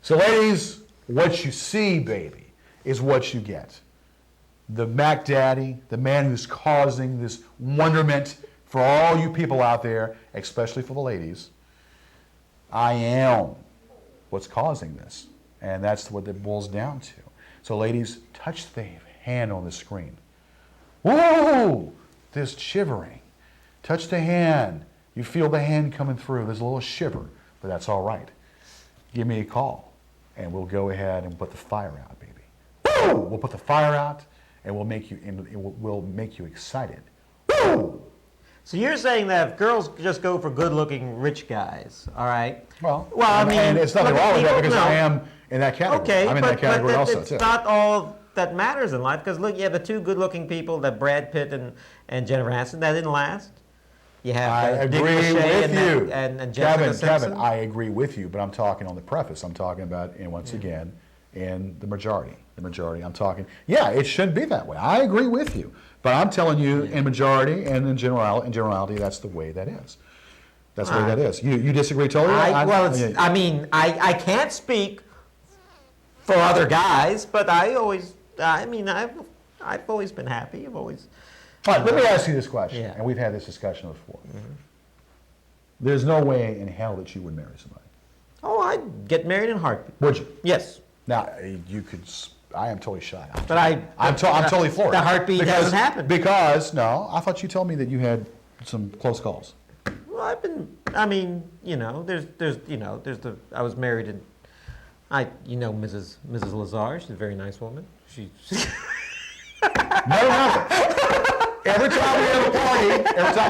So ladies, what you see, baby, is what you get. The Mac Daddy, the man who's causing this wonderment for all you people out there, especially for the ladies. I am what's causing this. And that's what it boils down to. So ladies, touch the hand on the screen. Whoa! There's shivering. Touch the hand. You feel the hand coming through. There's a little shiver, but that's all right. Give me a call, and we'll go ahead and put the fire out, baby. Woo! We'll put the fire out, and we'll make you excited. Woo! So you're saying that if girls just go for good-looking rich guys, all right? Well, I mean, and it's nothing wrong with that because no. I am in that category. Okay, I'm in that category also, it's too. not all that matters in life. Because look, you have the two good-looking people, that Brad Pitt and Jennifer Aniston, that didn't last. You have I agree Dick Lachey with you. and Jessica Simpson. Kevin, I agree with you, but I'm talking on the preface. I'm talking about, and once again, in the majority. The majority, I'm talking, yeah, it should be that way. I agree with you. But I'm telling you, in majority and in generality, that's the way that is. That's the way that is. You disagree totally? I can't speak for other guys, but I've always been happy. I've always. All right, let me ask you this question, Yeah. and we've had this discussion before. There's no way in hell that you would marry somebody. Oh, I'd get married in a heartbeat. Would you? Yes. Now, you could. I am totally shy. I'm totally floored. The heartbeat hasn't happened. Because, no, I thought you told me that you had some close calls. Well, I was married in, Mrs. Lazar. She's a very nice woman. Never happened. Every time we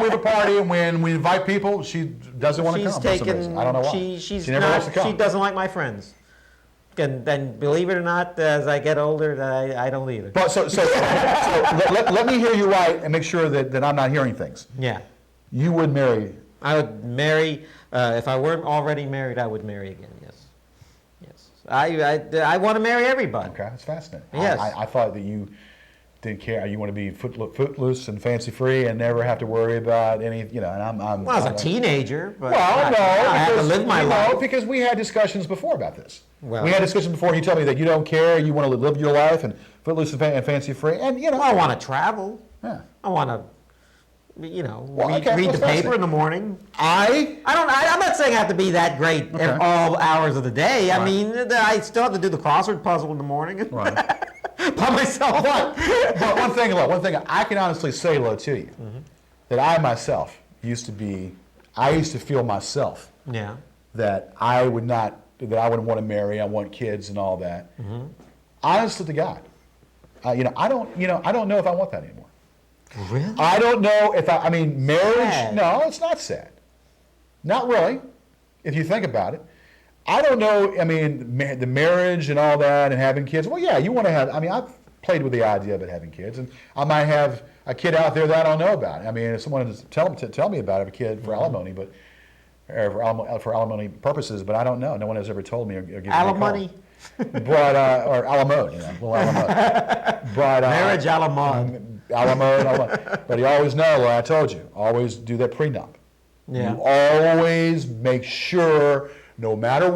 have a party, and when we invite people, she doesn't want to come. For some reason. I don't know why. She never wants to come. She doesn't like my friends. And then, believe it or not, as I get older, I don't either. But so let me hear you right and make sure that I'm not hearing things. Yeah. You would marry. I would marry, if I weren't already married, I would marry again, yes. Yes. I want to marry everybody. Okay, that's fascinating. Yes. I thought that you didn't care. You want to be footloose and fancy-free and never have to worry about any, and I'm... Well, as a teenager, but well, no, I have to live my life. Because we had discussions before about this. Well, we had discussions before, and you told me that you don't care, you want to live your life and footloose and fancy-free, and, I want to travel. Yeah. I want to, read the paper in the morning. I'm not saying I have to be that great at all hours of the day. Right. I mean, I still have to do the crossword puzzle in the morning. Right. By myself. But one thing I can honestly say, to you, that I myself used to feel myself that I wouldn't want to marry, I want kids and all that. Mm-hmm. Honestly to God, I don't know if I want that anymore. Really? I don't know if marriage. Sad. No, it's not sad. Not really, if you think about it. I don't know, the marriage and all that and having kids. Well, yeah, you want to have, I've played with the idea of it having kids, and I might have a kid out there that I don't know about. If someone to tell me about it, a kid for alimony, but for alimony purposes, but I don't know. No one has ever told me or given me a call. Alimony? But, or alimony, little alimony. But, marriage alimony. Alimony. But you always know, I told you, always do that prenup. Yeah. You always make sure, no matter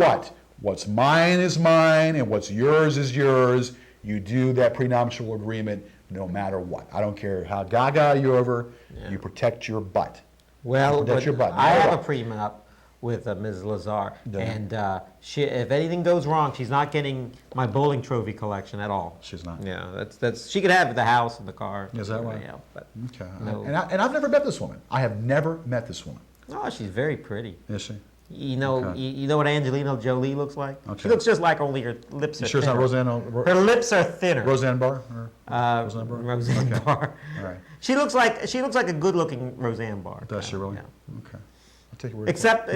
what's mine is mine and what's yours is yours. You do that prenuptial agreement no matter what. I don't care how gaga you're over, you protect your butt. Well, protect your butt. I have a prenup with Ms. Lazar, and if anything goes wrong, she's not getting my bowling trophy collection at all. She's not. Yeah, that's she could have the house and the car. Is that right? Yeah, but okay. No. And I've never met this woman. I have never met this woman. Oh, she's very pretty. Is she? You know what Angelina Jolie looks like? Okay. She looks just like, only her lips are sure thinner. It's not Roseanne? Her lips are thinner. Roseanne Barr? Roseanne Barr. Roseanne Barr. All right. She looks like a good-looking Roseanne Barr. Does she really? Yeah. Okay. I'll take your word. Except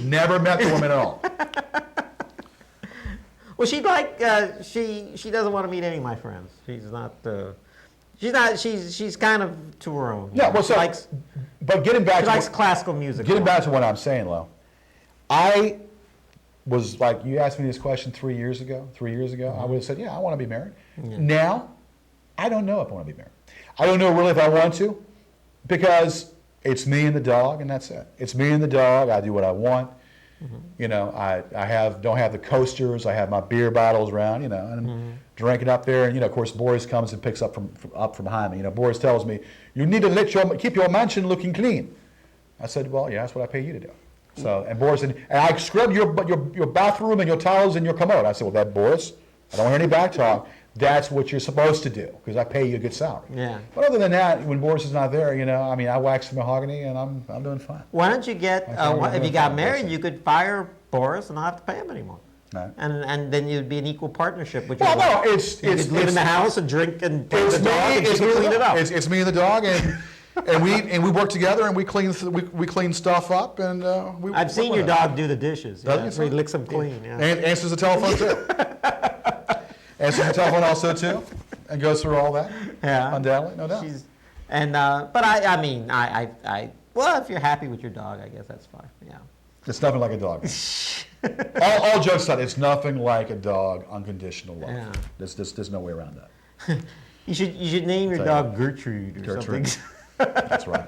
never met the woman at all. Well, she doesn't want to meet any of my friends. She's kind of to her own. Yeah, well, but getting back she likes classical music. Getting back to what I'm saying, Lo, I was like, you asked me this question 3 years ago, I would have said, yeah, I want to be married. Yeah. Now, I don't know if I want to be married. I don't know really if I want to, because it's me and the dog, and that's it. It's me and the dog. I do what I want. You know, I don't have the coasters. I have my beer bottles around. You know, and I'm drinking up there. And you know, of course, Boris comes and picks up from behind me. You know, Boris tells me, "You need to keep your mansion looking clean." I said, "Well, yeah, that's what I pay you to do." So, and Boris said, "And I scrubbed your bathroom and your towels and your commode." I said, "Well, that Boris, I don't hear any back talk. That's what you're supposed to do because I pay you a good salary." Yeah. But other than that, when Boris is not there, you know, I mean, I wax the mahogany and I'm doing fine. Why don't you get, if you got married, you could fire Boris and not have to pay him anymore. Right. And then you'd be an equal partnership with Well, your no, wife. You could live in the house and drink and take the it's dog and she could clean it up. It's me and the dog, and we work together and we clean stuff up and we. I've seen your dog do the dishes. Yeah, so he licks them clean. Yeah. And answers the telephone too. Answers the telephone also too, and goes through all that. Yeah. Undoubtedly, no doubt. But I mean, well, if you're happy with your dog, I guess that's fine. Yeah. It's nothing like a dog. all jokes aside, it's nothing like a dog unconditional love. Yeah. There's no way around that. You should name your dog Gertrude or something. That's right.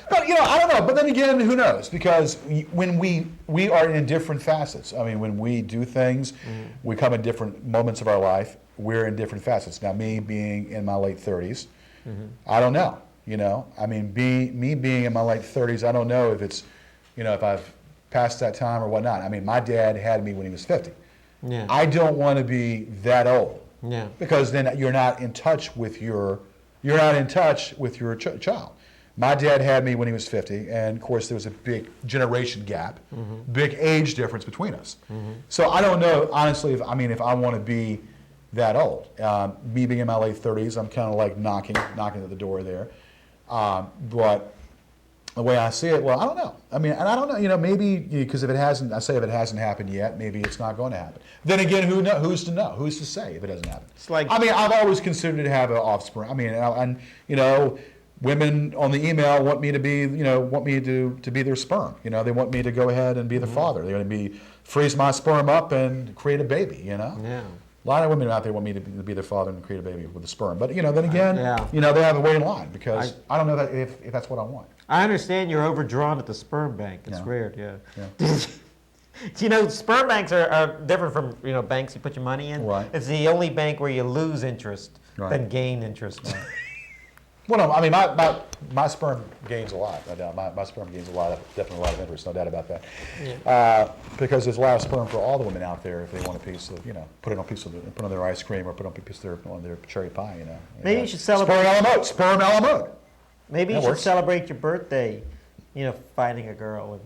But you know, I don't know. But then again, who knows? Because when we are in different facets. I mean, when we do things, we come in different moments of our life. We're in different facets. Now, me being in my late 30s, I don't know. You know, I mean, me being in my late 30s, I don't know if it's, you know, if I've passed that time or whatnot. I mean, my dad had me when he was 50. Yeah. I don't want to be that old. Yeah. Because then you're not in touch with your child. My dad had me when he was 50, and of course there was a big generation gap, big age difference between us. So I don't know, honestly, if I want to be that old. Me being in my late 30s, I'm kind of like knocking at the door there. But the way I see it, well, I don't know. I mean, and I don't know, you know, maybe, because if it hasn't happened yet, maybe it's not going to happen. Then again, who's to know? Who's to say if it doesn't happen? It's like, I mean, I've always considered to have an offspring. I mean, and you know, women on the email want me to be, you know, to be their sperm. You know, they want me to go ahead and be the father. They're going to freeze my sperm up and create a baby, you know? Yeah. A lot of women out there want me to be their father and create a baby with a sperm. But, you know, then again, Yeah. you know, they have to wait in line because I don't know that if that's what I want. I understand you're overdrawn at the sperm bank. It's Yeah. weird, yeah. Yeah. You know, sperm banks are different from, you know, banks you put your money in. Right. It's the only bank where you lose interest Right. than gain interest. Well, no, I mean, my sperm gains a lot, no doubt. My sperm gains definitely a lot of interest, no doubt about that. Yeah. Because there's a lot of sperm for all the women out there if they want a piece of, you know, put on their ice cream or put on a piece on their cherry pie, you know. Maybe you should celebrate. Sperm a la mode. Maybe you That should works. celebrate your birthday, you know, finding a girl and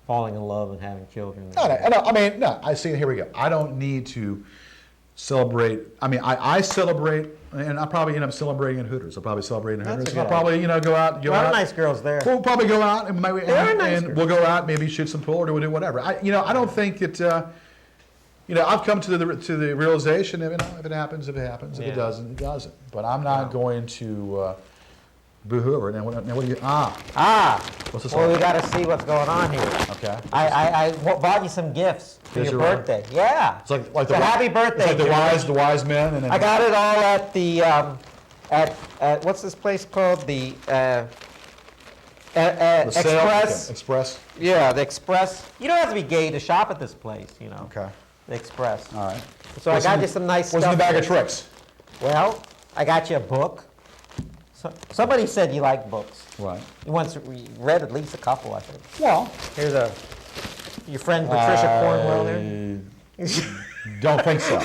falling in love and having children. No, I see, here we go. I don't need to celebrate. I mean, I celebrate, and I probably end up celebrating in Hooters. I'll probably celebrate in That's a Hooters. good I'll probably, you know, go out. A lot of nice girls there. We'll probably go out and maybe There are nice and girls. we'll go out, maybe shoot some pool or do whatever. I don't think that. You know, I've come to the realization that, you know, if it happens, it happens. If Yeah. it doesn't, it doesn't. But I'm not going to boo-hoo over it. Now, what do you? What's this? Well, all we about? got to see what's going on here. Okay. I bought you some gifts for Did your you really? birthday. Yeah. It's like So happy birthday. It's like George. the wise men, and then I got it all at the at what's this place called? The the sale- Express. okay, Express. Yeah, the Express. You don't have to be gay to shop at this place, you know. Okay. The Express. All right. So I got you some nice What's stuff. in the bag there. of tricks? Well, I got you a book. So, somebody said you like books. Right. You once read at least a couple, I think. Well, Here's your friend Patricia Cornwell there. don't think so.